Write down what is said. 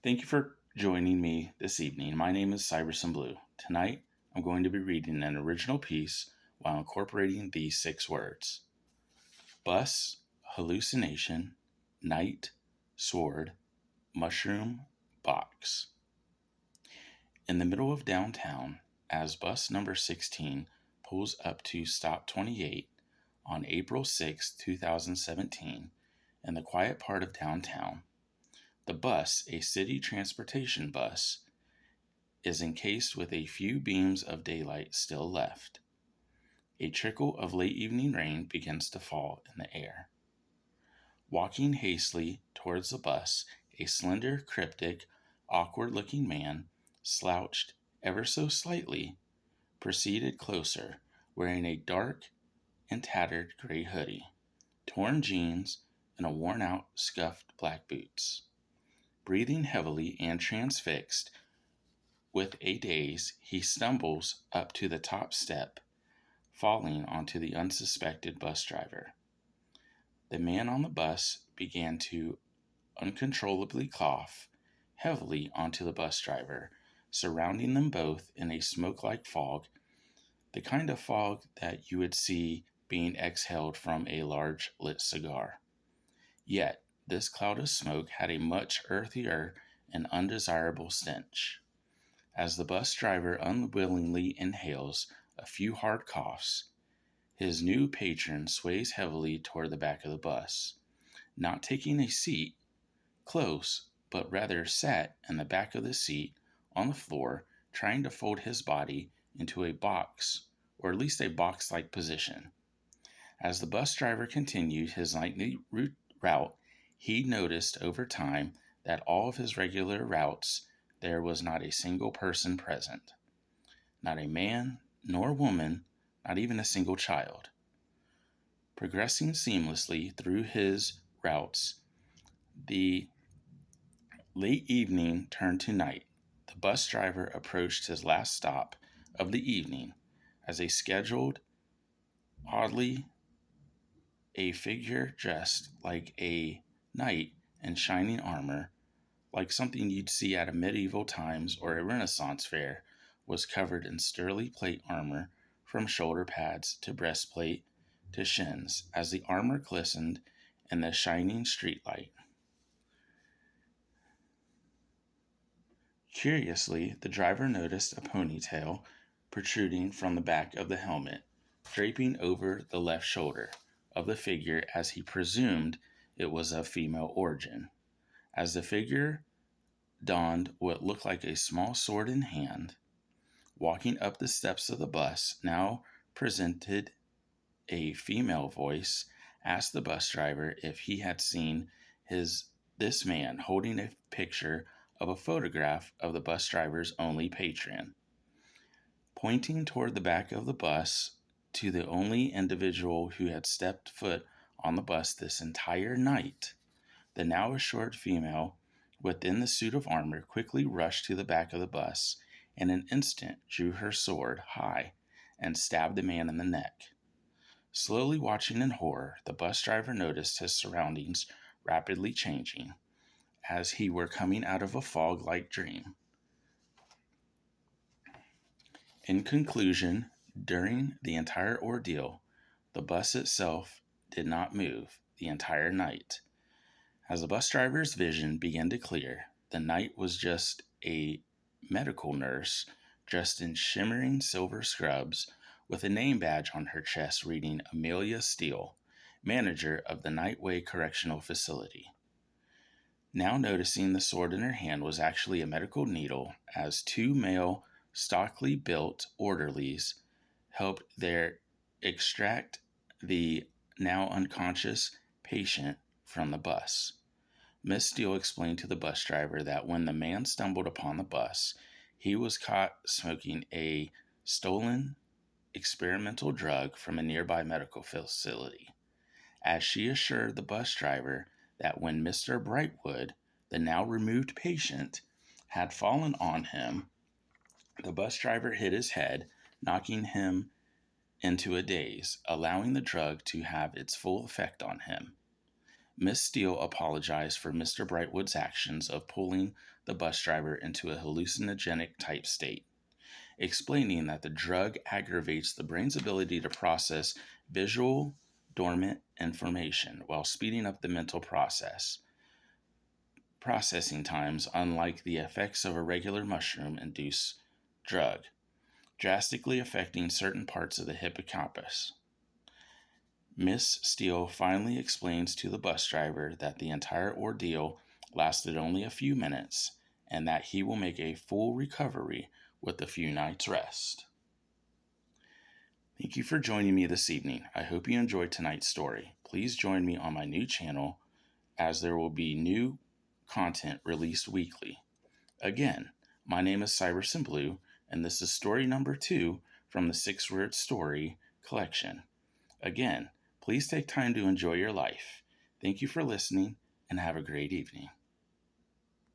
Thank you for joining me this evening. My name is Cybersonblue. Tonight, I'm going to be reading an original piece while incorporating these six words: bus, hallucination, night, sword, mushroom, box. In the middle of downtown, as bus number 16 pulls up to stop 28 on April 6, 2017, in the quiet part of downtown, the bus, a city transportation bus, is encased with a few beams of daylight still left. A trickle of late evening rain begins to fall in the air. Walking hastily towards the bus, a slender, cryptic, awkward looking man, slouched ever so slightly, proceeded closer, wearing a dark and tattered gray hoodie, torn jeans, and a worn out, scuffed black boots. Breathing heavily and transfixed, with a daze, he stumbles up to the top step, falling onto the unsuspected bus driver. The man on the bus began to uncontrollably cough heavily onto the bus driver, surrounding them both in a smoke like fog, the kind of fog that you would see being exhaled from a large lit cigar. Yet, this cloud of smoke had a much earthier and undesirable stench. As the bus driver unwillingly inhales a few hard coughs, his new patron sways heavily toward the back of the bus, not taking a seat close, but rather sat in the back of the seat on the floor, trying to fold his body into a box, or at least a box like position. As the bus driver continued his nightly route, he noticed over time that all of his regular routes there was not a single person present. Not a man nor woman, not even a single child. Progressing seamlessly through his routes, the late evening turned to night. The bus driver approached his last stop of the evening as oddly, a figure dressed like a knight in shining armor, like something you'd see at a medieval times or a Renaissance fair, was covered in sturdy plate armor from shoulder pads to breastplate to shins as the armor glistened in the shining streetlight. Curiously, the driver noticed a ponytail protruding from the back of the helmet, draping over the left shoulder of the figure as he presumed it was of female origin. As the figure donned what looked like a small sword in hand, walking up the steps of the bus, now presented a female voice, asked the bus driver if he had seen this man holding a picture of a photograph of the bus driver's only patron. Pointing toward the back of the bus to the only individual who had stepped foot on the bus this entire night, the now assured female within the suit of armor quickly rushed to the back of the bus, and in an instant drew her sword high and stabbed the man in the neck. Slowly watching in horror, the bus driver noticed his surroundings rapidly changing, as he were coming out of a fog-like dream. In conclusion, during the entire ordeal, the bus itself did not move the entire night. As the bus driver's vision began to clear, the night was just a medical nurse dressed in shimmering silver scrubs with a name badge on her chest reading Amelia Steele, manager of the Nightway Correctional Facility. Now noticing the sword in her hand was actually a medical needle, as two male, stockily built orderlies helped there extract the now unconscious patient from the bus. Miss Steele explained to the bus driver that when the man stumbled upon the bus, he was caught smoking a stolen experimental drug from a nearby medical facility, as she assured the bus driver that when Mr. Brightwood, the now removed patient, had fallen on him, the bus driver hit his head, knocking him into a daze, allowing the drug to have its full effect on him. Miss Steele apologized for Mr. Brightwood's actions of pulling the bus driver into a hallucinogenic type state, explaining that the drug aggravates the brain's ability to process visual, dormant information while speeding up the mental processing times, unlike the effects of a regular mushroom induced drug, drastically affecting certain parts of the hippocampus. Miss Steele finally explains to the bus driver that the entire ordeal lasted only a few minutes and that he will make a full recovery with a few nights' rest. Thank you for joining me this evening. I hope you enjoyed tonight's story. Please join me on my new channel as there will be new content released weekly. Again, my name is Cybersonblue, and this is story number 2 from the 6-word story collection. Again, please take time to enjoy your life. Thank you for listening, and have a great evening.